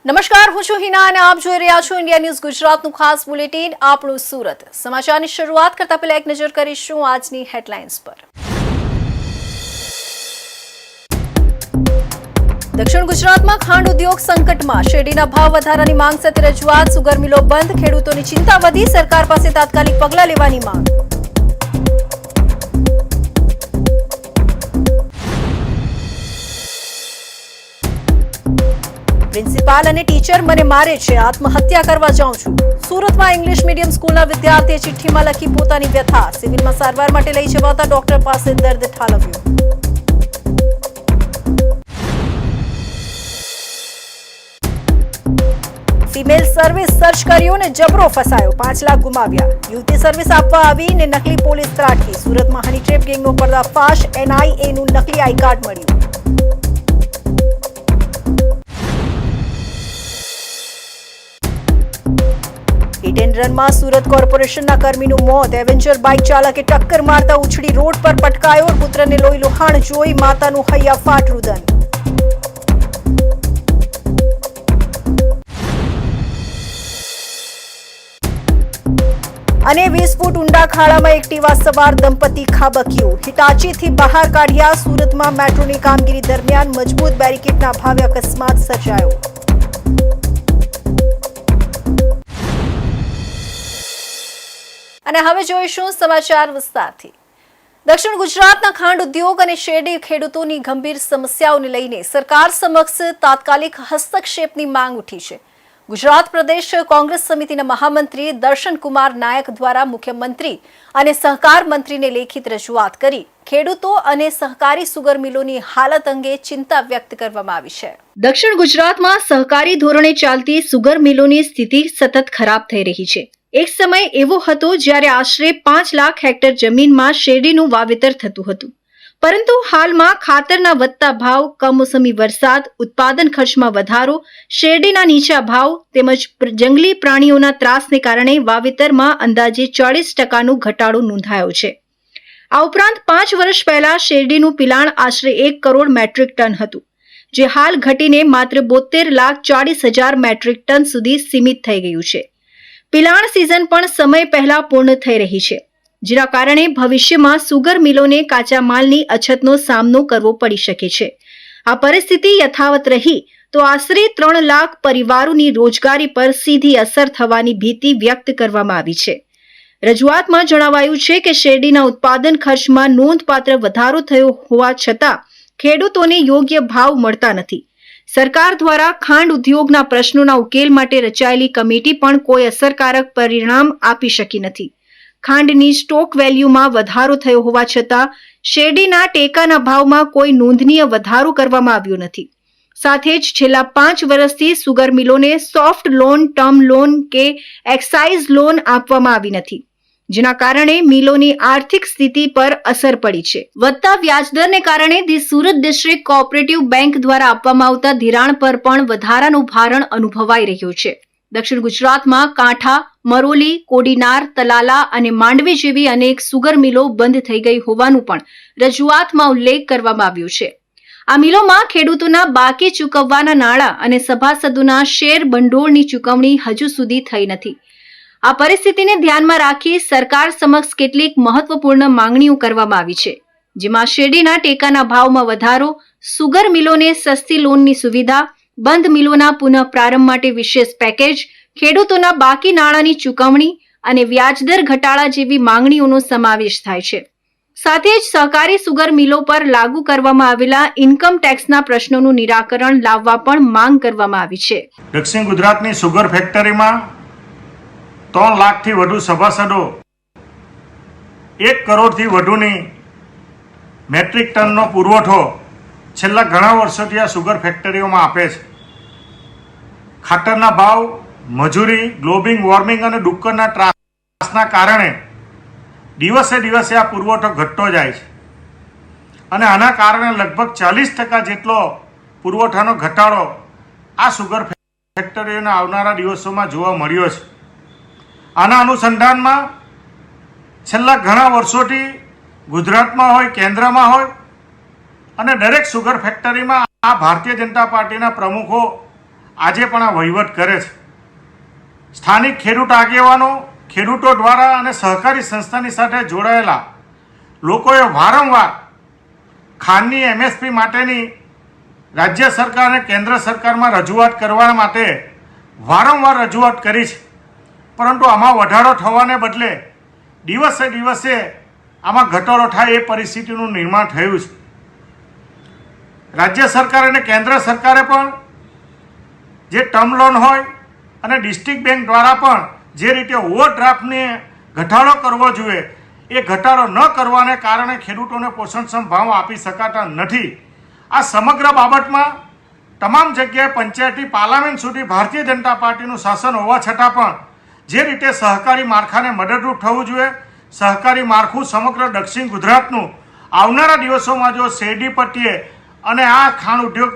નમસ્કાર, હું છું હિના અને આપ જોઈ રહ્યા છો ઇન્ડિયા ન્યૂઝ ગુજરાતનું ખાસ બુલેટિન આપણું સુરત. સમાચારની શરૂઆત કરતા પહેલા એક નજર કરીશું આજની હેડલાઇન્સ પર. દક્ષિણ ગુજરાતમાં ખાંડ ઉદ્યોગ સંકટમાં, શેરડીના ભાવ વધારાની માંગ સાથે રજૂઆત, સુગર મિલો બંધ, ખેડૂતોની ચિંતા વધી, સરકાર પાસે તાત્કાલિક પગલાં લેવાની માંગ. પ્રિન્સિપાલ અને ટીચર મને મારે છે, આત્મહત્યા કરવા જાઉં છું. સુરતમાં ઇંગ્લિશ મીડિયમ સ્કૂલના વિદ્યાર્થીએ ચિઠ્ઠીમાં લખી પોતાની વ્યથા, સિવિલમાં સારવાર માટે લઈ જવાતા ડોક્ટર પાસે દર્દ ઠાલવ્યું. ફિમેલ સર્વિસ સર્ચ કર્યું ને જબરો ફસાયો, 5 લાખ ગુમાવ્યા. યુવતી સર્વિસ આપવા આવીને નકલી પોલીસ ત્રાટકી. સુરતમાં હની ટ્રેપ ગેંગનો પર્દાફાશ, NIAનું નકલી આઈ કાર્ડ મળ્યું. હિટ એન્ડ રનમાં સુરત કોર્પોરેશનના કર્મીનું મોત. એવેન્જર બાઇક ચાલકે ટક્કર મારતા ઉછળી રોડ પર પટકાયો. પુત્રને લોહી લુહાણ જોઈ માતાનું હૈયાફાટ રુદન. અને 20 ફૂટ ઊંડા ખાડામાં એક્ટિવા સવાર દંપતી ખાબક્યું. હિટાચીથી બહાર કાઢ્યા. સુરતમાં મેટ્રોની કામગીરી દરમિયાન મજબૂત બેરિકેડના અભાવે અકસ્માત સર્જાયો. અને હવે જોઈશું સમાચાર વિસ્તારથી. દક્ષિણ ગુજરાતના ખાંડ ઉદ્યોગ અને શેરડી ખેડૂતોની ગંભીર સમસ્યાઓને લઈને સરકાર સમક્ષ તાત્કાલિક હસ્તક્ષેપની માંગ ઉઠી છે. ગુજરાત પ્રદેશ કોંગ્રેસ સમિતિના મહામંત્રી દર્શનકુમાર નાયક દ્વારા મુખ્યમંત્રી અને સહકાર મંત્રીને લેખિત રજૂઆત કરી ખેડૂતો અને સહકારી સુગર મિલોની હાલત અંગે ચિંતા વ્યક્ત કરવામાં આવી છે. દક્ષિણ ગુજરાતમાં સહકારી ધોરણે ચાલતી સુગર મિલોની સ્થિતિ સતત ખરાબ થઈ રહી છે. એક સમય એવો હતો જ્યારે આશરે 5 લાખ હેક્ટર જમીનમાં શેરડીનું વાવેતર થતું હતું, પરંતુ હાલમાં ખાતરના વધતા ભાવ, કમોસમી વરસાદ, ઉત્પાદન ખર્ચમાં વધારો, શેરડીના નીચા ભાવ તેમજ જંગલી પ્રાણીઓના ત્રાસને કારણે વાવેતરમાં અંદાજે 40% ઘટાડો નોંધાયો છે. આ ઉપરાંત 5 વર્ષ પહેલા શેરડીનું પિલાણ આશરે 1 કરોડ મેટ્રિક ટન હતું, જે હાલ ઘટીને માત્ર 72,40,000 મેટ્રિક ટન સુધી સીમિત થઈ ગયું છે. પિલાણ સિઝન પણ સમય પહેલા પૂર્ણ થઈ રહી છે, જેના કારણે ભવિષ્યમાં સુગર મિલોને કાચા માલની અછતનો સામનો કરવો પડી શકે છે. આ પરિસ્થિતિ યથાવત રહી તો આશરે 3 લાખ પરિવારોની રોજગારી પર સીધી અસર થવાની ભીતિ વ્યક્ત કરવામાં આવી છે. રજૂઆતમાં જણાવાયું છે કે શેરડીના ઉત્પાદન ખર્ચમાં નોંધપાત્ર વધારો થયો હોવા છતાં ખેડૂતોને યોગ્ય ભાવ મળતા નથી. સરકાર દ્વારા ખાંડ ઉદ્યોગના પ્રશ્નોના ઉકેલ માટે રચાયેલી કમિટી પણ કોઈ અસરકારક પરિણામ આપી શકી નથી. ખાંડની સ્ટોક વેલ્યુમાં વધારો થયો હોવા છતાં શેરડીના ટેકાના ભાવમાં કોઈ નોંધનીય વધારો કરવામાં આવ્યો નથી. સાથે જ છેલ્લા 5 વર્ષથી સુગર મિલોને સોફ્ટ લોન, ટર્મ લોન કે એક્સાઇઝ લોન આપવામાં આવી નથી, જેના કારણે મિલોની આર્થિક સ્થિતિ પર અસર પડી છે. વધતા વ્યાજદરને કારણે the Surat district cooperative bank દ્વારા આપવામાં આવતા ધિરાણ પર પણ વધારાનું ભારણ અનુભવાઈ રહ્યું છે. દક્ષિણ ગુજરાતમાં કાંઠા, મરોલી, કોડીનાર, તલાલા અને માંડવી જેવી અનેક સુગર મિલો બંધ થઈ ગઈ હોવાનું પણ રજૂઆતમાં ઉલ્લેખ કરવામાં આવ્યો છે. આ મિલોમાં ખેડૂતોના બાકી ચૂકવવાના નાણાં અને સભાસદોના શેર ભંડોળની ચૂકવણી હજુ સુધી થઈ નથી. આ પરિસ્થિતિને ધ્યાનમાં રાખી સરકાર સમક્ષ કેટલીક મહત્વપૂર્ણ માંગણીઓ કરવામાં આવી છે, જેમાં શેરડીના ટેકાના ભાવમાં વધારો, સુગર મિલોને સસ્તી લોનની સુવિધા, બંધ મિલોના પુનઃ પ્રારંભ માટે વિશેષ પેકેજ, ખેડૂતોના બાકી નાણાંની ચૂકવણી અને વ્યાજદર ઘટાડા જેવી માંગણીઓનો સમાવેશ થાય છે. સાથે જ સહકારી સુગર મિલો પર લાગુ કરવામાં આવેલા ઇન્કમ ટેક્સના પ્રશ્નોનું નિરાકરણ લાવવા પણ માંગ કરવામાં આવી છે. દક્ષિણ ગુજરાતની સુગર ફેક્ટરીમાં 3 લાખથી વધુ સભાસદો 1 કરોડથી વધુની મેટ્રિક ટનનો પુરવઠો છેલ્લા ઘણા વર્ષોથી આ સુગર ફેક્ટરીઓમાં આપે છે. ખાતરના ભાવ, મજૂરી, ગ્લોબલ વોર્મિંગ અને ડુક્કરના ત્રાસના કારણે દિવસે દિવસે આ પુરવઠો ઘટતો જાય છે અને આના કારણે લગભગ 40% જેટલો પુરવઠાનો ઘટાડો આ સુગર ફેક્ટરીઓના આવનારા દિવસોમાં જોવા મળ્યો છે. આના અનુસંધાનમાં છેલ્લા ઘણા વર્ષોથી ગુજરાતમાં હોય, કેન્દ્રમાં હોય અને દરેક સુગર ફેક્ટરીમાં આ ભારતીય જનતા પાર્ટીના પ્રમુખો આજે પણ આ વહીવટ કરે છે. સ્થાનિક ખેડૂત આગેવાનો, ખેડૂતો દ્વારા અને સહકારી સંસ્થાની સાથે જોડાયેલા લોકોએ વારંવાર ખાંડની MSP માટેની રાજ્ય સરકાર અને કેન્દ્ર સરકારમાં રજૂઆત કરવા માટે વારંવાર રજૂઆત કરી છે. પરંતુ આમાં વધારો થવાને બદલે દિવસે દિવસે આમાં ઘટાડો થાય એ પરિસ્થિતિનું નિર્માણ થયું છે. રાજ્ય સરકાર અને કેન્દ્ર સરકારે પણ જે ટર્મ લોન હોય અને ડિસ્ટ્રિક્ટ બેંક દ્વારા પણ જે રીતે ઓવરડ્રાફ્ટને ઘટાડો કરવો જોઈએ એ ઘટાડો ન કરવાને કારણે ખેડૂતોને પોષણક્ષમ ભાવ આપી શકાતા નથી. આ સમગ્ર બાબતમાં તમામ જગ્યાએ પંચાયતથી પાર્લામેન્ટ સુધી ભારતીય જનતા પાર્ટીનું શાસન હોવા છતાં પણ જે રીતે સહકારી માળખાને મદદરૂપ થવું જોઈએ, સહકારી માળખું સમગ્ર દક્ષિણ ગુજરાતનું આવનારા દિવસોમાં જો શેરડી પટ્ટીએ અને આ ખાંડ ઉદ્યોગ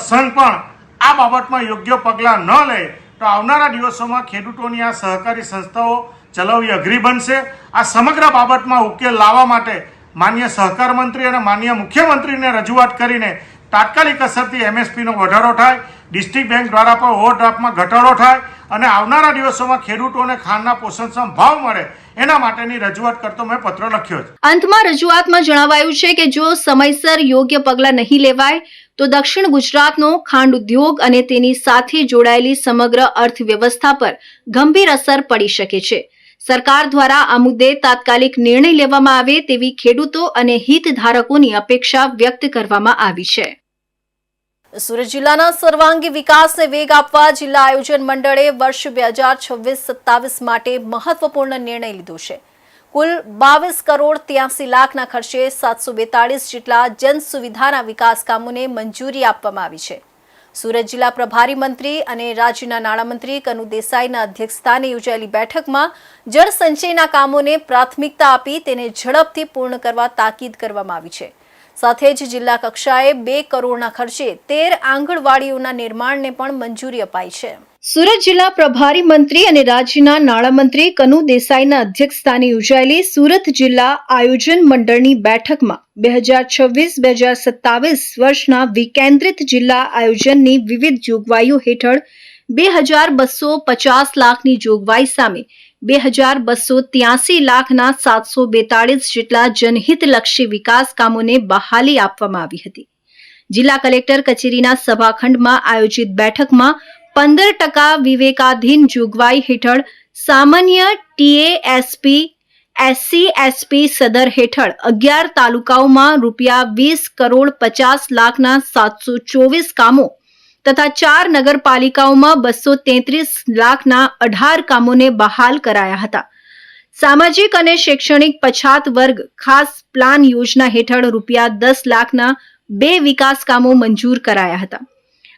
સંઘ પણ આ બાબતમાં યોગ્ય પગલાં ન લે તો આવનારા દિવસોમાં ખેડૂતોની આ સહકારી સંસ્થાઓ ચલાવવી અઘરી બનશે. આ સમગ્ર બાબતમાં ઉકેલ લાવવા માટે માનનીય સહકાર મંત્રી અને માનનીય મુખ્યમંત્રીને રજૂઆત કરીને તાત્કાલિક અસરથી MSPનો વધારો થાય, ડિસ્ટ્રિક્ટ બેંક દ્વારા પણ ઓવરડ્રાફ્ટમાં ઘટાડો થાય અને આવનારા દિવસોમાં ખેડૂતોને ખાંડના પોષણક્ષમ ભાવ મળે એના માટેની રજૂઆત કરતો મેં પત્ર લખ્યો છે. અંતમાં રજૂઆતમાં જણાવાયું છે કે જો સમયસર યોગ્ય પગલાં નહીં લેવાય તો દક્ષિણ ગુજરાતનો ખાંડ ઉદ્યોગ અને તેની સાથે જોડાયેલી સમગ્ર અર્થવ્યવસ્થા પર ગંભીર અસર પડી શકે છે. સરકાર દ્વારા આ મુદ્દે તાત્કાલિક નિર્ણય લેવામાં આવે તેવી ખેડૂતો અને હિતધારકોની અપેક્ષા વ્યક્ત કરવામાં આવી છે. સુરત જિલ્લાના સર્વાંગી વિકાસને વેગ આપવા જિલ્લા આયોજન મંડળે વર્ષ 2026-27 માટે મહત્વપૂર્ણ નિર્ણય લીધો છે. કુલ 22 કરોડ 83 લાખના ખર્ચે 742 જેટલા જન સુવિધાના વિકાસ કામોને મંજૂરી આપવામાં આવી છે. સુરત જિલ્લા પ્રભારી મંત્રી અને રાજ્યના નાણામંત્રી કનુ દેસાઈના અધ્યક્ષસ્થાને યોજાયેલી બેઠકમાં જળ સંચયના કામોને પ્રાથમિકતા આપી તેને ઝડપથી પૂર્ણ કરવા તાકીદ કરવામાં આવી છે. સાથે જ જિલ્લા કક્ષાએ 2 કરોડના ખર્ચે 13 આંગણવાડીઓના નિર્માણને પણ મંજૂરી અપાઈ છે. સુરત જિલ્લા પ્રભારી મંત્રી અને રાજ્યના નાણામંત્રી કનુ દેસાઈના અધ્યક્ષસ્થાને યોજાયેલી સુરત જિલ્લા આયોજન મંડળની બેઠકમાં 2026-2027 વર્ષના વિકેન્દ્રિત જિલ્લા આયોજનની વિવિધ જોગવાઈઓ હેઠળ 2250 લાખની જોગવાઈ સામે 2283 લાખના 742 જેટલા જનહિતલક્ષી વિકાસ કામોને બહાલી આપવામાં આવી હતી. જિલ્લા કલેક્ટર કચેરીના સભાખંડમાં આયોજિત બેઠકમાં 15% વિવેકાધીન જોગવાઈ હેઠળ સામાન્ય TASP SC/SP સદર હેઠળ 11 તાલુકાઓમાં ₹20 કરોડ 50 લાખના 724 કામો તથા 4 નગરપાલિકાઓમાં 233 લાખના 18 કામોને બહાલ કરાયા હતા. સામાજિક અને શૈક્ષણિક પછાત વર્ગ ખાસ પ્લાન યોજના હેઠળ ₹10 લાખના 2 વિકાસ કામો મંજૂર કરાયા હતા.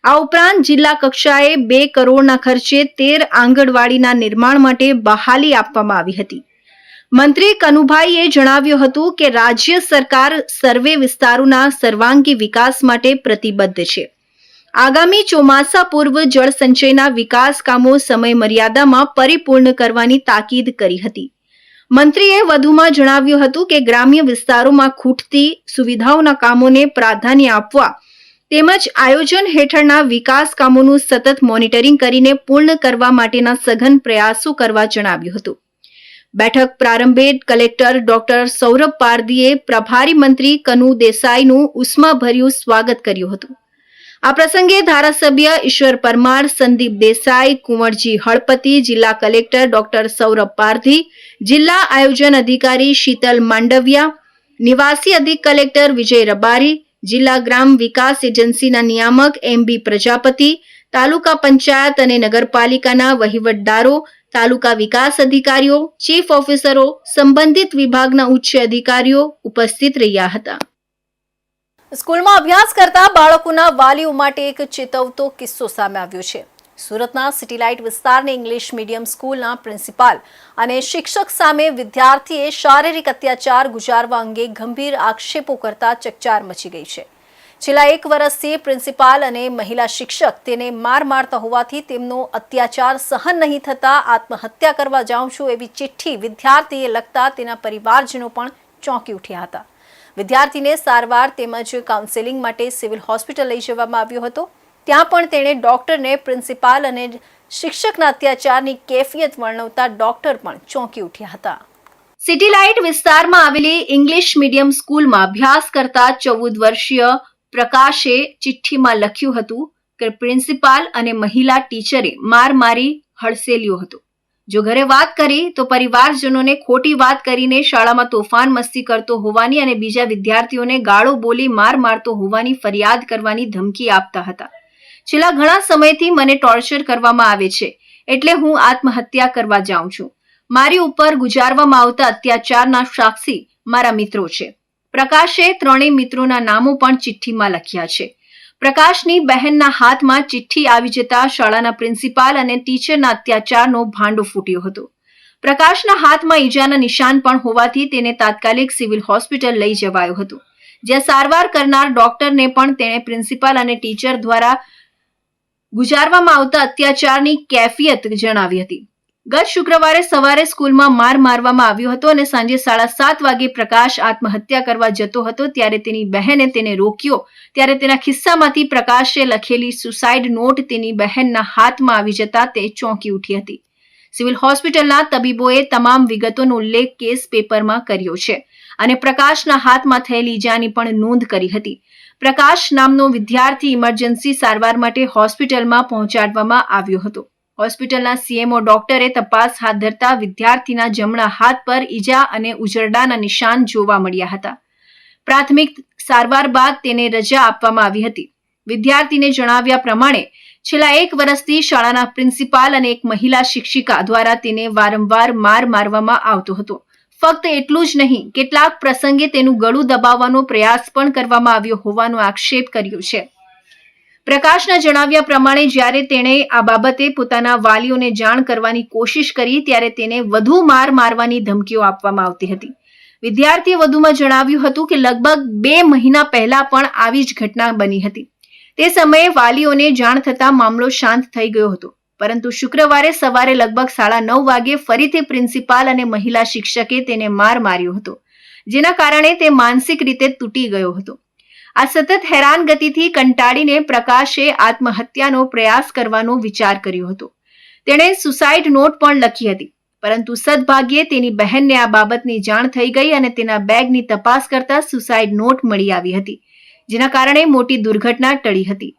આ ઉપરાંત જિલ્લા કક્ષાએ 2 કરોડના ખર્ચે 13 આંગણવાડીના નિર્માણ માટે બહાલી આપવામાં આવી હતી. મંત્રી કનુભાઈએ જણાવ્યું હતું કે રાજ્ય સરકાર સર્વે વિસ્તારોના સર્વાંગી વિકાસ માટે પ્રતિબદ્ધ છે. આગામી ચોમાસા પૂર્વ જળ સંચયના વિકાસ કામો સમય મર્યાદામાં પરિપૂર્ણ કરવાની તાકીદ કરી હતી. મંત્રીએ વધુમાં જણાવ્યું હતું કે ગ્રામ્ય વિસ્તારોમાં ખૂટતી સુવિધાઓના કામોને પ્રાધાન્ય આપવા તેમજ આયોજન હેઠળના વિકાસ કામોનું સતત મોનિટરિંગ કરીને પૂર્ણ કરવા માટેના સઘન પ્રયાસો કરવા જણાવ્યું હતું. બેઠક પ્રારંભે કલેક્ટર ડોક્ટર સૌરભ પારધીએ પ્રભારી મંત્રી કનુ દેસાઈનું ઉષ્માભર્યું સ્વાગત કર્યું હતું. આ પ્રસંગે ધારાસભ્ય ઈશ્વર પરમાર, સંદીપ દેસાઈ, કુંવરજી હળપતિ, જિલ્લા કલેક્ટર ડોક્ટર સૌરભ પારધી, જિલ્લા આયોજન અધિકારી શીતલ માંડવિયા, નિવાસી અધિક કલેક્ટર વિજય રબારી, જિલ્લા ગ્રામ વિકાસ એજન્સીના નિયામક MB પ્રજાપતિ, તાલુકા પંચાયત અને નગરપાલિકાના વહીવટદારો, તાલુકા વિકાસ અધિકારીઓ, ચીફ ઓફિસરો, સંબંધિત વિભાગના ઉચ્ચ અધિકારીઓ ઉપસ્થિત રહ્યા હતા. સ્કૂલમાં અભ્યાસ કરતા બાળકોના વાલીઓ માટે એક ચેતવતો કિસ્સો સામે આવ્યો છે. સુરતના સિટીલાઇટ વિસ્તારની ઇંગ્લિશ મીડિયમ સ્કૂલના પ્રિન્સિપાલ અને શિક્ષક સામે વિદ્યાર્થીએ શારીરિક અત્યાચાર ગુજારવા અંગે ગંભીર આક્ષેપો કરતા ચકચાર મચી ગઈ છે. છેલ્લા 1 વર્ષથી પ્રિન્સિપાલ અને મહિલા શિક્ષક તેને મારતા હોવાથી તેમનો અત્યાચાર સહન નહીં થતા આત્મહત્યા કરવા જાઉં છું એવી ચિઠ્ઠી વિદ્યાર્થીએ લખતા તેના પરિવારજનો પણ ચોંકી ઉઠ્યા હતા. વિદ્યાર્થીને સારવાર તેમજ કાઉન્સેલિંગ માટે સિવિલ હોસ્પિટલ લઈ જવામાં આવ્યો હતો. ત્યાં પણ તેણે ડોક્ટરને પ્રિન્સિપાલ અને શિક્ષકના અત્યાચારની કેફિયત વર્ણવતા ડોક્ટર પણ ચોંકી ઉઠ્યા હતા. સિટી લાઇટ વિસ્તારમાં આવેલી ઇંગ્લિશ મીડિયમ સ્કૂલમાં અભ્યાસ કરતા 14 વર્ષીય પ્રકાશે ચિઠ્ઠીમાં લખ્યું હતું કે પ્રિન્સિપાલ અને મહિલા ટીચરે માર મારી હડસેલ્યો હતો. જો ઘરે વાત કરી તો પરિવારજનોને ખોટી વાત કરીને શાળામાં તોફાન મસ્તી કરતો હોવાની અને બીજા વિદ્યાર્થીઓને ગાળો બોલી માર મારતો હોવાની ફરિયાદ કરવાની ધમકી આપતા હતા. છેલ્લા ઘણા સમયથી મને ટોર્ચર કરવામાં આવે છે, એટલે હું આત્મહત્યા કરવા જાઉં છું. મારી ઉપર ગુજારવામાં આવતા અત્યાચારના સાક્ષી મારા મિત્રો છે. પ્રકાશે ત્રણેય મિત્રોના નામો પણ ચિઠ્ઠીમાં લખ્યા છે. પ્રકાશની બહેનના હાથમાં ચિઠ્ઠી આવી જતા શાળાના પ્રિન્સિપાલ અને ટીચરના અત્યાચારનો ભાંડો ફૂટ્યો હતો. પ્રકાશના હાથમાં ઈજાના નિશાન પણ હોવાથી તેને તાત્કાલિક સિવિલ હોસ્પિટલ લઈ જવાયો હતો, જ્યાં સારવાર કરનાર ડોક્ટરને પણ તેણે પ્રિન્સિપાલ અને ટીચર દ્વારા ગુજારવામાં આવતા અત્યાચારની કેફિયત જણાવી હતી. ગત શુક્રવારે સવારે સ્કૂલમાં માર મારવામાં આવ્યો હતો અને સાંજે 7:30 વાગે પ્રકાશ આત્મહત્યા કરવા જતો હતો ત્યારે તેની બહેને તેને રોક્યો ત્યારે તેના ખિસ્સામાંથી પ્રકાશે લખેલી સુસાઇડ નોટ તેની બહેનના હાથમાં આવી જતા તે ચોંકી ઉઠી હતી. સિવિલ હોસ્પિટલના તબીબોએ તમામ વિગતોનો ઉલ્લેખ કેસ પેપરમાં કર્યો છે અને પ્રકાશના હાથમાં થયેલી ઈજાની પણ નોંધ કરી હતી. પ્રકાશ નામનો વિદ્યાર્થી ઇમરજન્સી સારવાર માટે હોસ્પિટલમાં પહોંચાડવામાં આવ્યો હતો. હોસ્પિટલના સીએમઓ ડોક્ટરે તપાસ હાથ ધરતા વિદ્યાર્થીના જમણા હાથ પર ઈજા અને ઉજરડાના નિશાન જોવા મળ્યા હતા. પ્રાથમિક સારવાર બાદ તેને રજા આપવામાં આવી હતી. વિદ્યાર્થીને જણાવ્યા પ્રમાણે છેલ્લા 1 વર્ષથી શાળાના પ્રિન્સિપાલ અને એક મહિલા શિક્ષિકા દ્વારા તેને વારંવાર માર મારવામાં આવતો હતો. ફક્ત એટલું જ નહીં, કેટલાક પ્રસંગે તેનું ગળું દબાવવાનો પ્રયાસ પણ કરવામાં આવ્યો હોવાનો આક્ષેપ કર્યો છે. પ્રકાશના જણાવ્યા પ્રમાણે જ્યારે તેણે આ બાબતે પોતાના વાલીઓને જાણ કરવાની કોશિશ કરી ત્યારે તેને વધુ માર મારવાની ધમકીઓ આપવામાં આવતી હતી. વિદ્યાર્થીએ વધુમાં જણાવ્યું હતું કે લગભગ 2 મહિના પહેલા પણ આવી જ ઘટના બની હતી. તે સમયે વાલીઓને જાણ થતાં મામલો શાંત થઈ ગયો હતો, પરંતુ શુક્રવારે સવારે લગભગ 9:30 વાગે ફરીથી પ્રિન્સિપાલ અને મહિલા શિક્ષકે તેને માર માર્યો હતો, જેના કારણે તે માનસિક રીતે તૂટી ગયો હતો. આ સતત હેરાનગતિથી કંટાળીને પ્રકાશે આત્મહત્યાનો પ્રયાસ કરવાનો વિચાર કર્યો હતો. તેણે સુસાઇડ નોટ પણ લખી હતી, પરંતુ સદભાગ્યે તેની બહેનને આ બાબતની જાણ થઈ ગઈ અને તેના બેગની તપાસ કરતા સુસાઇડ નોટ મળી આવી હતી, જેના કારણે મોટી દુર્ઘટના ટળી હતી.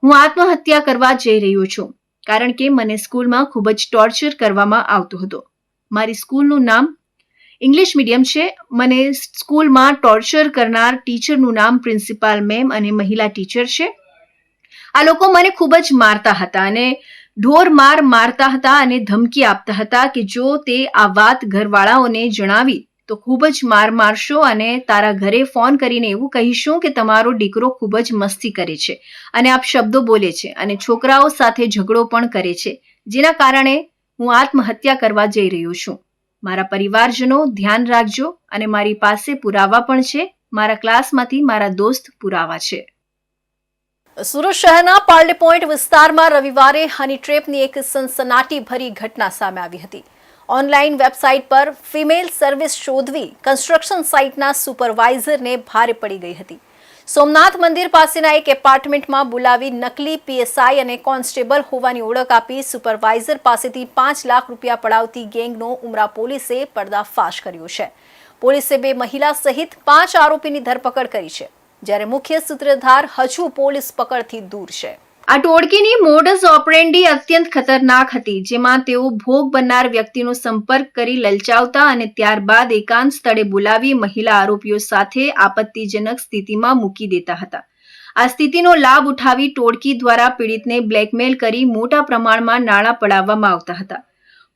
હું આત્મહત્યા કરવા જઈ રહ્યો છું કારણ કે મને સ્કૂલમાં ખૂબ જ ટોર્ચર કરવામાં આવતો હતો. મારી સ્કૂલનું નામ ઇંગ્લિશ મીડિયમ છે. મને સ્કૂલમાં ટોર્ચર કરનાર ટીચરનું નામ પ્રિન્સિપાલ મેમ અને મહિલા ટીચર છે. આ લોકો મને ખૂબ જ મારતા હતા અને ઢોર માર મારતા હતા અને ધમકી આપતા હતા કે જો તે આ વાત ઘરવાળાઓને જણાવી તો ખૂબ જ માર મારશો અને તારા ઘરે ફોન કરીને એવું કહીશું કે તમારો દીકરો ખૂબ જ મસ્તી કરે છે અને આપ શબ્દો બોલે છે અને છોકરાઓ સાથે ઝઘડો પણ કરે છે, જેના કારણે હું આત્મહત્યા કરવા જઈ રહ્યો છું. મારા પરિવારજનો ધ્યાન રાખજો અને મારી પાસે પુરાવા પણ છે. મારા ક્લાસમાંથી મારા દોસ્ત પુરાવા છે. સુરત શહેરના પાર્લે પોઈન્ટ વિસ્તારમાં રવિવારે હની ટ્રેપની એક સનસનાટીભરી ઘટના સામે આવી હતી. ઓનલાઈન વેબસાઇટ પર ફિમેલ સર્વિસ શોધવી કન્સ્ટ્રક્શન સાઇટના સુપરવાઇઝરને ભારે પડી ગઈ હતી. સોમનાથ મંદિર પાસેના એક એપાર્ટમેન્ટમાં બોલાવી નકલી પીએસઆઈ અને કોન્સ્ટેબલ હોવાની ઓળખ આપી સુપરવાઇઝર પાસેથી 5 લાખ રૂપિયા પડાવતી ગેંગનો ઉમરા પોલીસે પર્દાફાશ કર્યો છે. પોલીસે 2 મહિલા સહિત 5 આરોપીની ધરપકડ કરી છે, જ્યારે મુખ્ય સૂત્રધાર હજુ પોલીસ પકડથી દૂર છે. આ ટોળકીની મોડસ ઓપરેન્ડી અત્યંત ખતરનાક હતી, જેમાં તેઓ ભોગ બનનાર વ્યક્તિનો સંપર્ક કરી લલચાવતા અને ત્યારબાદ એકાંત સ્થળે બોલાવી મહિલા આરોપીઓ સાથે આપત્તિજનક સ્થિતિમાં મૂકી દેતા હતા. આ સ્થિતિનો લાભ ઉઠાવી ટોળકી દ્વારા પીડિતને બ્લેકમેલ કરી મોટા પ્રમાણમાં નાણાં પડાવવામાં આવતા હતા.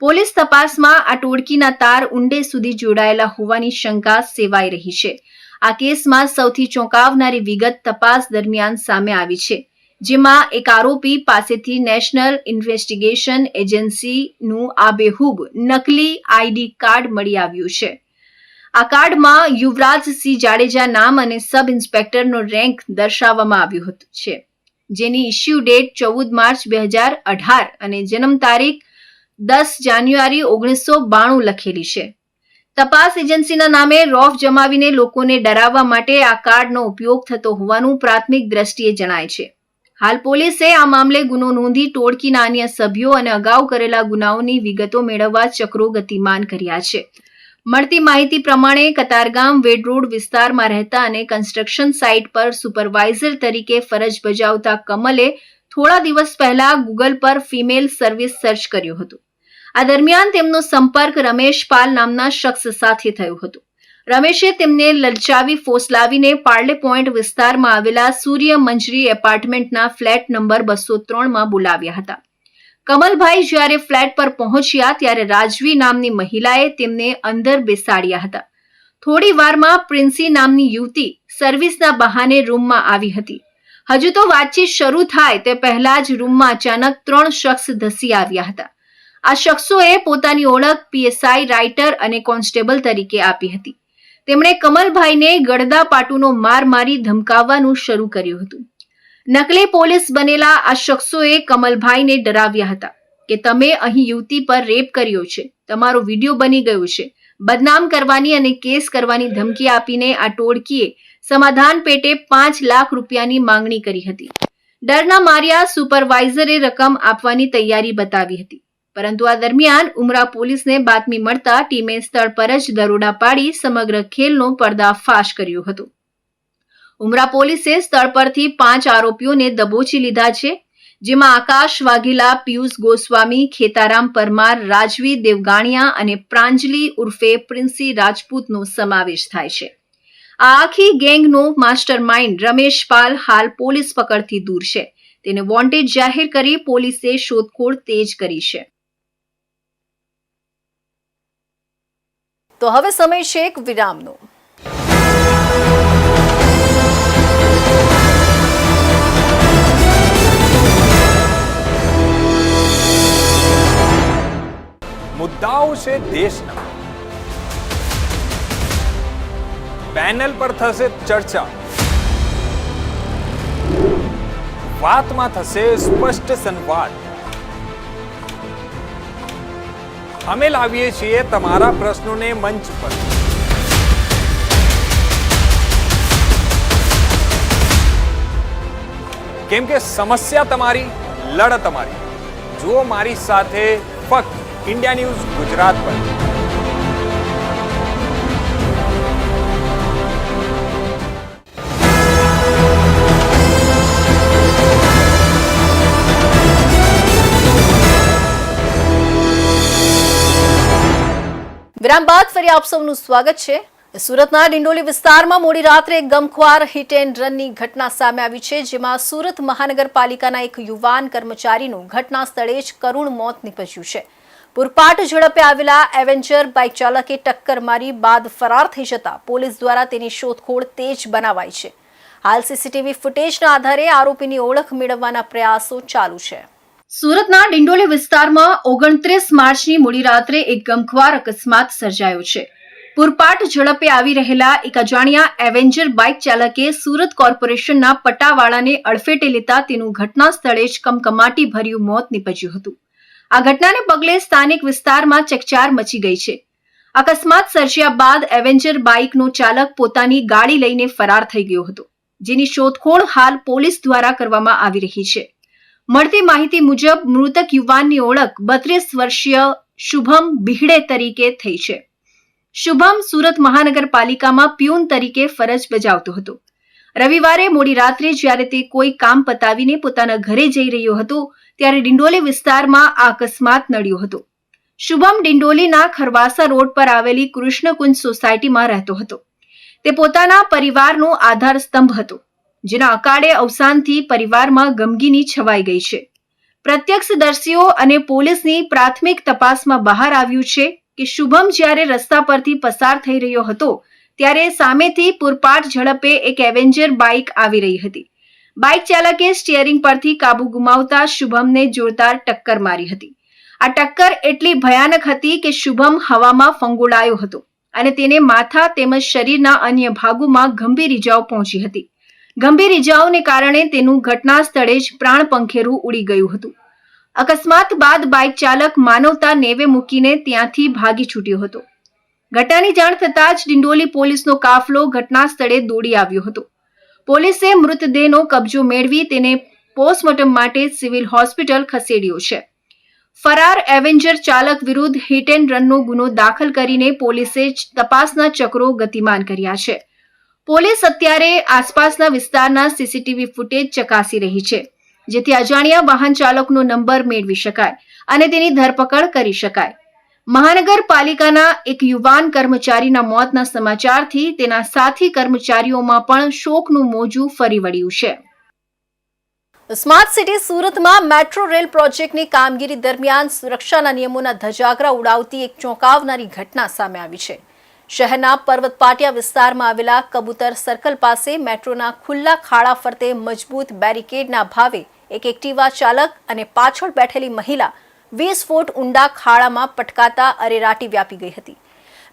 પોલીસ તપાસમાં આ ટોળકીના તાર ઊંડે સુધી જોડાયેલા હોવાની શંકા સેવાઈ રહી છે. આ કેસમાં સૌથી ચોંકાવનારી વિગત તપાસ દરમિયાન સામે આવી છે, જેમાં એક આરોપી પાસેથી નેશનલ ઇન્વેસ્ટિગેશન એજન્સીનું આબેહૂબ નકલી આઈડી કાર્ડ મળી આવ્યું છે. આ કાર્ડમાં યુવરાજસિંહ જાડેજા નામ અને સબ ઇન્સ્પેક્ટરનો રેન્ક દર્શાવવામાં આવ્યો છે, જેની ઇસ્યુ ડેટ 14 માર્ચ 2018 અને જન્મ તારીખ 10 જાન્યુઆરી 1992 લખેલી છે. તપાસ એજન્સીના નામે રોફ જમાવીને લોકોને ડરાવવા માટે આ કાર્ડનો ઉપયોગ થતો હોવાનું પ્રાથમિક દ્રષ્ટિએ જણાય છે. હાલ પોલીસે આ મામલે ગુનો નોંધી ટોળકીના અન્ય સભ્યો અને અગાઉ કરેલા ગુનાઓની વિગતો મેળવવા ચક્રો ગતિમાન કર્યા છે. મળતી માહિતી પ્રમાણે કતારગામ વેડ રોડ વિસ્તારમાં રહેતા અને કન્સ્ટ્રક્શન સાઇટ પર સુપરવાઇઝર તરીકે ફરજ બજાવતા કમલે થોડા દિવસ પહેલા ગૂગલ પર ફિમેલ સર્વિસ સર્ચ કર્યું હતું. આ દરમિયાન તેમનો સંપર્ક રમેશ પાલ નામના શખ્સ સાથે થયો હતો. રમેશે તેમને લલચાવી ફોસલાવીને પાર્લે પોઈન્ટ વિસ્તારમાં આવેલા સૂર્ય મંજરી એપાર્ટમેન્ટના ફ્લેટ નંબર 203માં બોલાવ્યા હતા. કમલભાઈ જ્યારે ફ્લેટ પર પહોંચ્યા ત્યારે રાજવી નામની મહિલાએ તેમને અંદર બેસાડ્યા હતા. થોડી વારમાં પ્રિન્સી નામની યુવતી સર્વિસના બહાને રૂમમાં આવી હતી. હજુ તો વાતચીત શરૂ થાય તે પહેલા જ રૂમમાં અચાનક 3 શખ્સ ધસી આવ્યા હતા. આ શખ્સોએ પોતાની ઓળખ પીએસઆઈ રાઇટર અને કોન્સ્ટેબલ તરીકે આપી હતી. તેમણે કમલભાઈને ગળદા પાટુનો માર મારી ધમકાવવાનું શરૂ કર્યું હતું. નકલી પોલીસ બનેલા આ શખ્સોએ કમલભાઈને ડરાવ્યા હતા કે તમે અહીં યુવતી પર રેપ કર્યો છે, તમારો વિડીયો બની ગયો છે. બદનામ કરવાની અને કેસ કરવાની ધમકી આપીને આ ટોળકીએ સમાધાન પેટે 5 લાખ રૂપિયાની માંગણી કરી હતી. ડરના માર્યા સુપરવાઇઝરે રકમ આપવાની તૈયારી બતાવી હતી. પરંતુ આ દરમિયાન ઉમરા પોલીસને બાતમી મળતા ટીમે સ્થળ પર જ દરોડા પાડી સમગ્ર ખેલનો પર્દાફાશ કર્યો હતો. ઉમરા પોલીસે સ્થળ પરથી 5 આરોપીઓને દબોચી લીધા છે, જેમાં આકાશ વાઘેલા, પિયુષ ગોસ્વામી, ખેતારામ પરમાર, રાજવી દેવગાણિયા અને પ્રાંજલી ઉર્ફે પ્રિન્સી રાજપૂતનો સમાવેશ થાય છે. આ આખી ગેંગનો માસ્ટર માઇન્ડ રમેશ પાલ હાલ પોલીસ પકડથી દૂર છે. તેને વોન્ટેડ જાહેર કરી પોલીસે શોધખોળ તેજ કરી છે. તો હવે સમય છે એક વિરામનો. મુદ્દાઓ છે દેશના, પેનલ પર થશે ચર્ચા, વાતમાં થશે સ્પષ્ટ સંવાદ. અમે લાવીએ છીએ તમારા પ્રશ્નોને મંચ પર. કેમ કે સમસ્યા તમારી, લડત અમારી. જુઓ મારી સાથે ફક્ત ઇન્ડિયા ન્યૂઝ ગુજરાત પર. વિરામ બાદ ફરી આપ સૌનું સ્વાગત છે. સુરતના ડિંડોલી વિસ્તારમાં મોડી રાત્રે એક ગમખ્વાર હિટ એન્ડ રનની ઘટના સામે આવી છે, જેમાં સુરત મહાનગરપાલિકાના એક યુવાન કર્મચારીનું ઘટના સ્થળે જ કરુણ મોત નીપજ્યું છે. પૂરપાટ ઝડપે આવેલા એવેન્જર બાઇક ચાલકે ટક્કર મારી બાદ ફરાર થઈ જતા પોલીસ દ્વારા તેની શોધખોળ તેજ બનાવાઈ છે. હાલ સીસીટીવી ફૂટેજના આધારે આરોપીની ઓળખ મેળવવાના પ્રયાસો ચાલુ છે. સુરતના ડિંડોલી વિસ્તારમાં 29 માર્ચની મોડી રાત્રે એક ગમખ્વાર અકસ્માત સર્જાયો છે. પૂરપાટ ઝડપે આવી રહેલા એક અજાણ્યા એવેન્જર બાઇક ચાલકે સુરત કોર્પોરેશનના પટાવાળાને અડફેટે લેતા તેનું ઘટના સ્થળે જ કમકમાટી ભર્યું મોત નીપજ્યું હતું. આ ઘટનાને પગલે સ્થાનિક વિસ્તારમાં ચકચાર મચી ગઈ છે. અકસ્માત સર્જ્યા બાદ એવેન્જર બાઇકનો ચાલક પોતાની ગાડી લઈને ફરાર થઈ ગયો હતો, જેની શોધખોળ હાલ પોલીસ દ્વારા કરવામાં આવી રહી છે. મળતી માહિતી મુજબ મૃતક યુવાનની ઓળખ 32 વર્ષીય શુભમ બિહડે તરીકે થઈ છે. શુભમ સુરત મહાનગરપાલિકામાં પ્યુન તરીકે ફરજ બજાવતો હતો. રવિવારે મોડી રાત્રે જ્યારે તે કોઈ કામ પતાવીને પોતાના ઘરે જઈ રહ્યો હતો ત્યારે ડિંડોલી વિસ્તારમાં આ અકસ્માત નડ્યો હતો. શુભમ ડિંડોલીના ખરવાસા રોડ પર આવેલી કૃષ્ણકુંજ સોસાયટીમાં રહેતો હતો. તે પોતાના પરિવારનો આધાર સ્તંભ હતો, જેના અકાળે અવસાનથી પરિવારમાં ગમગીની છવાઈ ગઈ છે. પ્રત્યક્ષદર્શીઓ અને પોલીસની પ્રાથમિક તપાસમાં બહાર આવ્યું છે કે શુભમ જ્યારે રસ્તા પરથી પસાર થઈ રહ્યો હતો ત્યારે સામેથી પૂરપાટ ઝડપે એક એવેન્જર બાઇક આવી રહી હતી. બાઇક ચાલકે સ્ટીયરિંગ પરથી કાબુ ગુમાવતા શુભમને જોરદાર ટક્કર મારી હતી. આ ટક્કર એટલી ભયાનક હતી કે શુભમ હવામાં ફંગોળાયો હતો અને તેને માથા તેમજ શરીરના અન્ય ભાગોમાં ગંભીર ઈજાઓ પહોંચી હતી. ગંભીર ઈજાઓને કારણે તેનું ઘટના સ્થળે જ પ્રાણ પંખેરું ઉડી ગયું હતું. અકસ્માત બાદ બાઇક ચાલક માનવતા નેવે મૂકીને ત્યાંથી ભાગી છૂટ્યો હતો. ઘટનાની જાણ થતાં જ ડિંડોલી પોલીસનો કાફલો ઘટના સ્થળે દોડી આવ્યો હતો. પોલીસે મૃતદેહનો કબજો મેળવી તેને પોસ્ટમોર્ટમ માટે સિવિલ હોસ્પિટલ ખસેડ્યો છે. ફરાર એવેન્જર ચાલક વિરુદ્ધ હિટ એન્ડ રનનો ગુનો દાખલ કરીને પોલીસે તપાસના ચક્રો ગતિમાન કર્યા છે. પોલીસ અત્યારે આસપાસના વિસ્તારના સીસીટીવી ફૂટેજ ચકાસી રહી છે, જેથી અજાણ્યા વાહન ચાલકનો નંબર મેળવી શકાય અને તેની ધરપકડ કરી શકાય. મહાનગરપાલિકાના એક યુવાન કર્મચારીના મોતના સમાચારથી તેના સાથી કર્મચારીઓમાં પણ શોકનું મોજું ફરી વળ્યું છે. સ્માર્ટ સિટી સુરતમાં મેટ્રો રેલ પ્રોજેક્ટની કામગીરી દરમિયાન સુરક્ષાના નિયમોના ધજાગરા ઉડાવતી એક ચોંકાવનારી ઘટના સામે આવી છે. શહેરના પર્વત પાટિયા વિસ્તારમાં આવેલા કબૂતર સર્કલ પાસે મેટ્રોના ખુલ્લા ખાડા ફરતે મજબૂત બેરિકેડના ભાવે એક એક્ટિવા ચાલક અને પાછળ બેઠેલી મહિલા 20 ફૂટ ઊંડા ખાડામાં પટકાતા અરેરાટી વ્યાપી ગઈ હતી.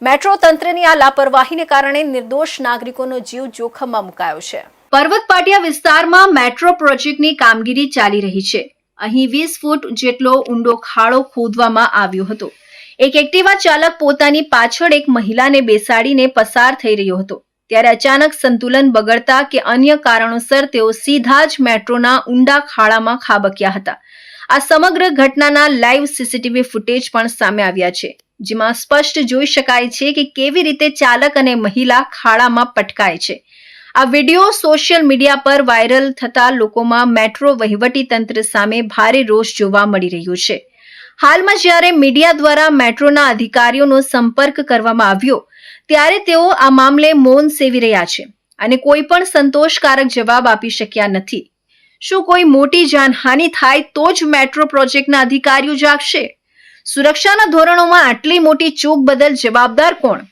મેટ્રો તંત્રની આ લાપરવાહીને કારણે નિર્દોષ નાગરિકોનો જીવ જોખમમાં મુકાયો છે. પર્વત પાટિયા વિસ્તારમાં મેટ્રો પ્રોજેક્ટની કામગીરી ચાલી રહી છે. અહીં 20 ફૂટ જેટલો ઊંડો ખાડો ખોદવામાં આવ્યો હતો. એક એક્ટિવા ચાલક પોતાની પાછળ એક મહિલાને બેસાડીને પસાર થઈ રહ્યો હતો, ત્યારે અચાનક સંતુલન બગડતા કે અન્ય કારણોસર તેઓ સીધા જ મેટ્રોના ઊંડા ખાડામાં ખાબક્યા હતા. આ સમગ્ર ઘટનાના લાઈવ સીસીટીવી ફૂટેજ પણ સામે આવ્યા છે, જેમાં સ્પષ્ટ જોઈ શકાય છે કે કેવી રીતે ચાલક અને મહિલા ખાડામાં પટકાય છે. આ વિડીયો સોશિયલ મીડિયા પર વાયરલ થતા લોકોમાં મેટ્રો વહીવટી તંત્ર સામે ભારે રોષ જોવા મળી રહ્યો છે. હાલમાં જ્યારે મીડિયા દ્વારા મેટ્રોના અધિકારીઓનો સંપર્ક કરવામાં આવ્યો, ત્યારે તેઓ આ મામલે મૌન સેવી રહ્યા છે અને કોઈ પણ સંતોષકારક જવાબ આપી શક્યા નથી. શું કોઈ મોટી જાનહાનિ થાય તો જ મેટ્રો પ્રોજેક્ટના અધિકારીઓ જાગશે? સુરક્ષાના ધોરણોમાં આટલી મોટી ચૂક બદલ જવાબદાર કોણ?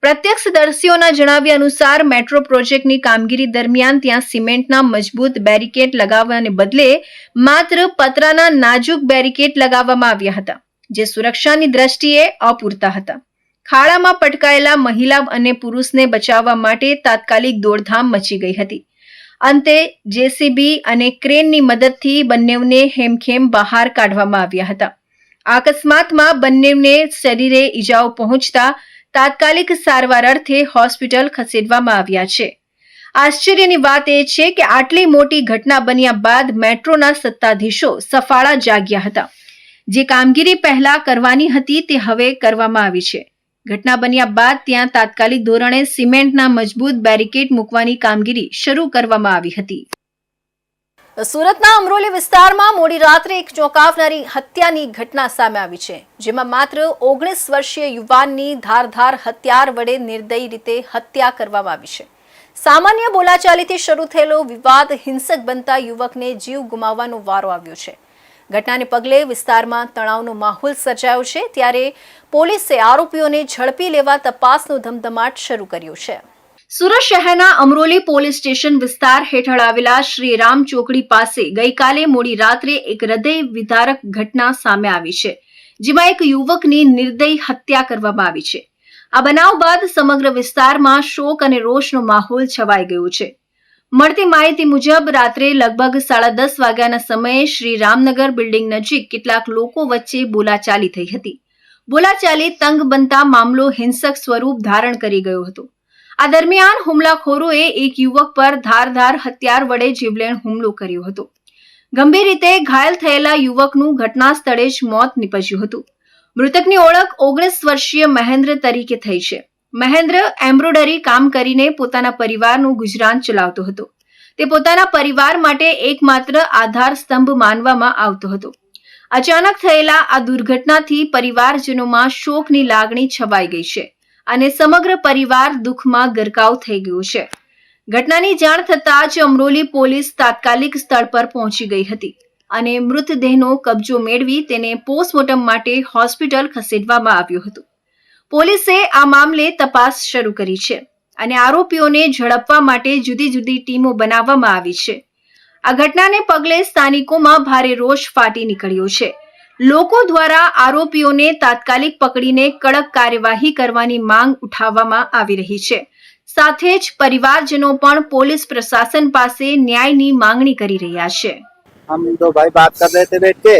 પ્રત્યક્ષદર્શીઓના જણાવ્યા અનુસાર મેટ્રો પ્રોજેક્ટની કામગીરી દરમિયાન ત્યાં સિમેન્ટના મજબૂત બેરિકેડ લગાવવાને બદલે માત્ર પતરાના નાજુક બેરિકેડ લગાવવામાં આવ્યા હતા, જે સુરક્ષાની દ્રષ્ટિએ અપૂરતા હતા. ખાડામાં પટકાયેલા મહિલા અને પુરુષને બચાવવા માટે તાત્કાલિક દોડધામ મચી ગઈ હતી. અંતે જેસીબી અને ક્રેનની મદદથી બંનેને હેમખેમ બહાર કાઢવામાં આવ્યા હતા. આ અકસ્માતમાં બંનેને શરીરે ઈજાઓ પહોંચતા તાત્કાલિક સારવાર અર્થે હોસ્પિટલ ખસેડવામાં આવ્યા છે. આશ્ચર્યની વાત એ છે કે આટલી મોટી ઘટના બન્યા બાદ મેટ્રોના સત્તાધીશો સફાળા જાગ્યા હતા. જે કામગીરી પહેલા કરવાની હતી તે હવે કરવામાં આવી છે. ઘટના બન્યા બાદ ત્યાં તાત્કાલિક ધોરણે સિમેન્ટના મજબૂત બેરિકેડ મૂકવાની કામગીરી શરૂ કરવામાં આવી હતી. સુરતના અમરોલી વિસ્તારમાં મોડી રાત્રે એક ચોંકાવનારી હત્યાની ઘટના સામે આવી છે, જેમાં માત્ર 19 વર્ષીય યુવાનની ધારધાર હથિયાર વડે નિર્દયી રીતે હત્યા કરવામાં આવી છે. સામાન્ય બોલાચાલીથી શરૂ થયેલો વિવાદ હિંસક બનતા યુવકને જીવ ગુમાવવાનો વારો આવ્યો છે. ઘટનાને પગલે વિસ્તારમાં તણાવનો માહોલ સર્જાયો છે, ત્યારે પોલીસે આરોપીઓને ઝડપી લેવા તપાસનો ધમધમાટ શરૂ કર્યો છે. સુરત શહેરના અમરોલી પોલીસ સ્ટેશન વિસ્તાર હેઠળ આવેલા શ્રી રામ ચોકડી પાસે ગઈકાલે મોડી રાત્રે એક હૃદય વિદારક ઘટના સામે આવી છે, જેમાં એક યુવકની નિર્દયી હત્યા કરવામાં આવી છે. આ બનાવ બાદ સમગ્ર વિસ્તારમાં શોક અને રોષનો માહોલ છવાઈ ગયો છે. મળતી માહિતી મુજબ રાત્રે લગભગ 10:30 વાગ્યાના સમયે શ્રી રામનગર બિલ્ડિંગ નજીક કેટલાક લોકો વચ્ચે બોલાચાલી થઈ હતી. બોલાચાલી તંગ બનતા મામલો હિંસક સ્વરૂપ ધારણ કરી ગયો હતો. આ દરમિયાન હુમલાખોરોએ એક યુવક પર ધારદાર હથિયાર વડે જીવલેણ હુમલો કર્યો હતો. ગંભીર રીતે ઘાયલ થયેલા યુવકનું ઘટના સ્થળે જ મોત નીપજ્યું હતું. મૃતકની ઓળખ 19 વર્ષીય મહેન્દ્ર તરીકે થઈ છે. મહેન્દ્ર એમ્બ્રોડરી કામ કરીને પોતાના પરિવારનું ગુજરાન ચલાવતો હતો. તે પોતાના પરિવાર માટે એકમાત્ર આધાર સ્તંભ માનવામાં આવતો હતો. અચાનક થયેલા આ દુર્ઘટનાથી પરિવારજનોમાં શોકની લાગણી છવાઈ ગઈ છે અને સમગ્ર પરિવાર દુઃખમાં ગરકાવ થઈ ગયો છે. ઘટનાની જાણ થતાં જ અમરોલી પોલીસ તાત્કાલિક સ્થળ પર પહોંચી ગઈ હતી અને મૃતદેહનો કબજો મેળવી તેને પોસ્ટમોર્ટમ માટે હોસ્પિટલ ખસેડવામાં આવ્યો હતો. પોલીસે આ મામલે તપાસ શરૂ કરી છે અને આરોપીઓને ઝડપવા માટે જુદી જુદી ટીમો બનાવવામાં આવી છે. આ ઘટનાને પગલે સ્થાનિકોમાં ભારે રોષ ફાટી નીકળ્યો છે. લોકો દ્વારા આરોપીઓને તાત્કાલિક પકડીને કડક કાર્યવાહી કરવાની માંગ ઉઠાવવામાં આવી રહી છે. સાથે જ પરિવારજનો પણ પોલીસ પ્રશાસન પાસે ન્યાયની માંગણી કરી રહ્યા છે. हम दो भाई बात कर रहे थे बैठ के,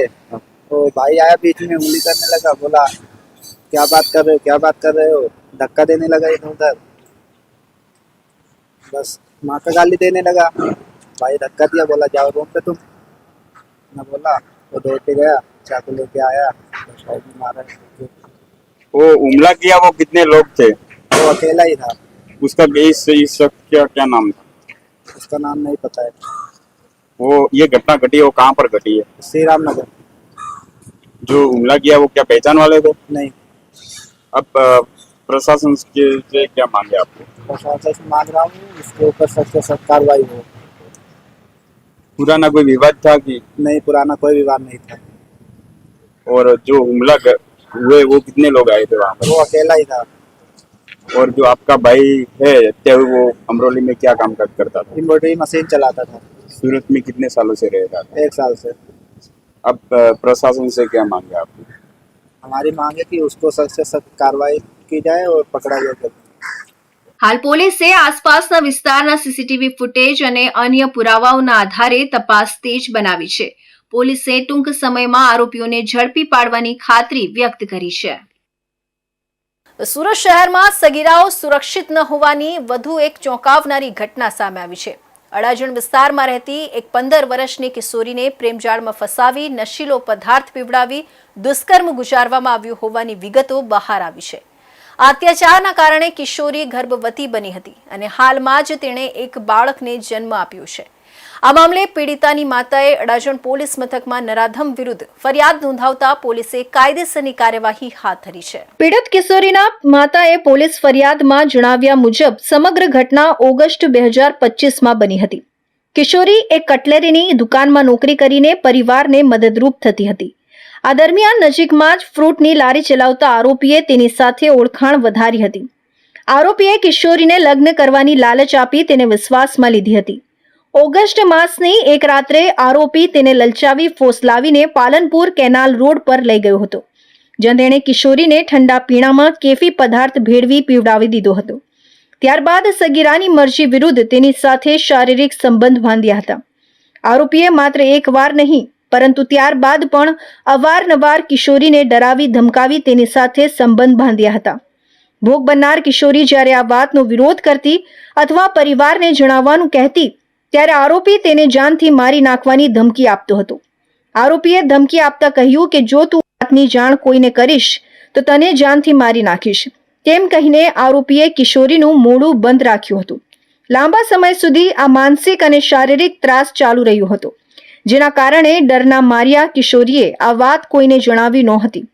तो भाई आया बीच में उंगली करने लगा, बोला क्या बात कर रहे हो, धक्का देने लगा इधर उधर, बस माँ का गाली देने लगा. भाई धक्का दिया, बोला जाओ रूम पे तुम. मैं बोला वो दौड़ के गया, चाकू लेके आया तो साइड में मारा। वो हमला किया वो कितने लोग थे? वो अकेला ही था। उसका इस शख्स का क्या नाम था? उसका नाम नहीं पता है। वो ये घटना घटी है वो कहाँ पर घटी है? श्री राम नगर। जो हमला किया वो क्या पहचान वाले थे? नहीं, अब प्रशासन से क्या मांगे आपको? प्रशासन से मांग रहा हूँ उसके ऊपर सख्त से सख्त कार्रवाई हो। पुराना कोई विवाद था कि? नहीं, पुराना कोई विवाद नहीं था। और जो हमला हुए वो कितने लोग आए थे वहाँ पर? वो अकेला ही था। और जो आपका भाई है वो अमरोली में क्या काम करता था? एम्ब्रॉयडरी मशीन चलाता था। सूरत में कितने सालों से रहता था? 1 साल से। अब प्रशासन से क्या मांगे आप? हमारी मांग है कि उसको सख्त से सख्त कार्रवाई की जाए और पकड़ा जाए। હાલ પોલીસે આસપાસના વિસ્તારના સીસીટીવી ફૂટેજ અને અન્ય પુરાવાઓના આધારે તપાસ તેજ બનાવી છે. પોલીસે ટૂંક સમયમાં આરોપીઓને ઝડપી પાડવાની ખાતરી વ્યક્ત કરી છે. સુરત શહેરમાં સગીરાઓ સુરક્ષિત ન હોવાની વધુ એક ચોંકાવનારી ઘટના સામે આવી છે. અડાજણ વિસ્તારમાં રહેતી એક 15 વર્ષની કિશોરીને પ્રેમજાળમાં ફસાવી નશીલો પદાર્થ પીવડાવી દુષ્કર્મ ગુજારવામાં આવ્યું હોવાની વિગતો બહાર આવી છે. અત્યાચારના કારણે કિશોરી ગર્ભવતી બની હતી અને હાલમાં જ તેણે એક બાળકને જન્મ આપ્યો છે. આ મામલે પીડિતાની માતાએ અડાજણ પોલીસ મથકમાં નરાધમ વિરુદ્ધ ફરિયાદ નોંધાવતા પોલીસે કાયદેસરની કાર્યવાહી હાથ ધરી છે. પીડિત કિશોરીના માતાએ પોલીસ ફરિયાદમાં જણાવ્યા મુજબ સમગ્ર ઘટના ઓગસ્ટ 2025માં બની હતી. કિશોરી એક કટલેરીની દુકાનમાં નોકરી કરીને પરિવારને મદદરૂપ થતી હતી. આ દરમિયાન નજીકમાં જ ફ્રૂટની લારી ચલાવતા આરોપીએ તેની સાથે ઓળખાણ વધારી હતી. આરોપીએ કિશોરીને લગ્ન કરવાની લાલચ આપી તેને વિશ્વાસમાં લીધી હતી. ઓગસ્ટ માસની એક રાત્રે આરોપી તેને લલચાવી ફોસલાવીને પાલનપુર કેનાલ રોડ પર લઈ ગયો હતો, જ્યાં તેણે કિશોરીને ઠંડા પીણામાં કેફી પદાર્થ ભેળવી પીવડાવી દીધો હતો. ત્યારબાદ સગીરાની મરજી વિરુદ્ધ તેની સાથે શારીરિક સંબંધ બાંધ્યા હતા. આરોપીએ માત્ર એકવાર નહીં પરંતુ ત્યારબાદ પણ અવારનવાર કિશોરીને ડરાવી ધમકાવી તેની સાથે સંબંધ બાંધ્યા હતા. ભોગ બનનાર કિશોરી જ્યારે આ વાતનો વિરોધ કરતી અથવા પરિવારને જણાવવાનું કહેતી ત્યારે આરોપી તેને જાનથી મારી નાખવાની ધમકી આપતો હતો. આરોપીએ ધમકી આપતા કહ્યું કે જો તું વાતની જાણ કોઈને કરીશ તો તને જાનથી મારી નાખીશ, તેમ કહીને આરોપીએ કિશોરીનું મોઢું બંધ રાખ્યું હતું. લાંબા સમય સુધી આ માનસિક અને શારીરિક ત્રાસ ચાલુ રહ્યો હતો, જેના કારણે ડરના માર્યા કિશોરીએ આ વાત કોઈને જણાવી નહોતી.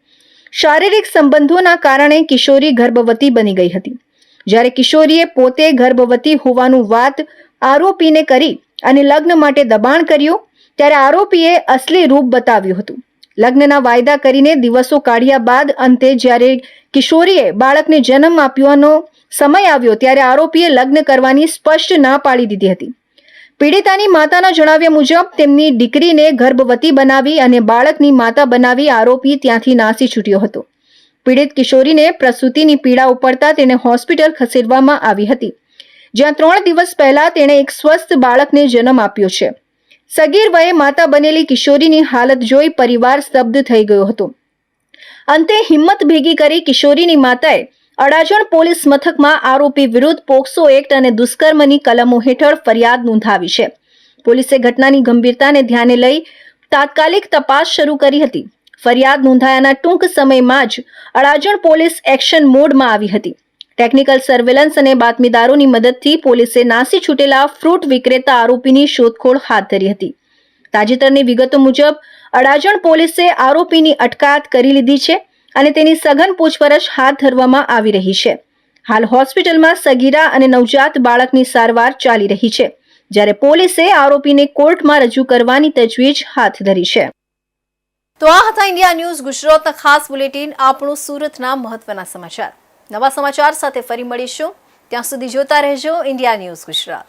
શારીરિક સંબંધોના કારણે કિશોરી ગર્ભવતી બની ગઈ હતી. જ્યારે કિશોરીએ પોતે ગર્ભવતી હોવાનું વાત આરોપીને કરી અને લગ્ન માટે દબાણ કર્યું ત્યારે આરોપીએ અસલી રૂપ બતાવ્યું હતું. લગ્નના વાયદા કરીને દિવસો કાઢ્યા બાદ અંતે જ્યારે કિશોરીએ બાળકને જન્મ આપવાનો સમય આવ્યો ત્યારે આરોપીએ લગ્ન કરવાની સ્પષ્ટ ના પાડી દીધી હતી. પીડિતાની માતાના જણાવ્યા મુજબ તેમની દીકરીને ગર્ભવતી બનાવી અને બાળકની માતા બનાવી આરોપી ત્યાંથી નાસી છૂટ્યો હતો. પીડિત કિશોરીને પ્રસૂતિની પીડા ઉપડતા તેને હોસ્પિટલ ખસેડવામાં આવી હતી, જ્યાં 3 દિવસ પહેલા તેણે એક સ્વસ્થ બાળકને જન્મ આપ્યો છે. સગીર વયે માતા બનેલી કિશોરીની હાલત જોઈ પરિવાર સ્તબ્ધ થઈ ગયો હતો. અંતે હિંમત ભેગી કરી કિશોરીની માતાએ અડાજણ પોલીસ મથકમાં આરોપી વિરુદ્ધ પોક્સો એક્ટ અને દુષ્કર્મની કલમો હેઠળ ફરિયાદ નોંધાવી છે. પોલીસે ઘટનાની ગંભીરતાને ધ્યાને લઈ તાત્કાલિક તપાસ શરૂ કરી હતી. ફરિયાદ નોંધાયાના ટૂંક સમયમાં જ અડાજણ પોલીસ એક્શન મોડમાં આવી હતી. ટેકનિકલ સર્વેલન્સ અને બાતમીદારોની મદદથી પોલીસે નાસી છૂટેલા ફ્રૂટ વિક્રેતા આરોપીની શોધખોળ હાથ ધરી હતી. તાજેતરની વિગતો મુજબ અડાજણ પોલીસે આરોપીની અટકાયત કરી લીધી છે અને તેની સઘન પૂછપરછ હાથ ધરવામાં આવી રહી છે. હાલ હોસ્પિટલમાં સગીરા અને નવજાત બાળકની સારવાર ચાલી રહી છે, જ્યારે પોલીસે આરોપીને કોર્ટમાં રજૂ કરવાની તજવીજ હાથ ધરી છે. તો આ હતા ઇન્ડિયા ન્યૂઝ ગુજરાતના ખાસ બુલેટિન, આપણું સુરતના મહત્વના સમાચાર. નવા સમાચાર સાથે ફરી મળીશું. ત્યાં સુધી જોતા રહેજો ઇન્ડિયા ન્યૂઝ ગુજરાત.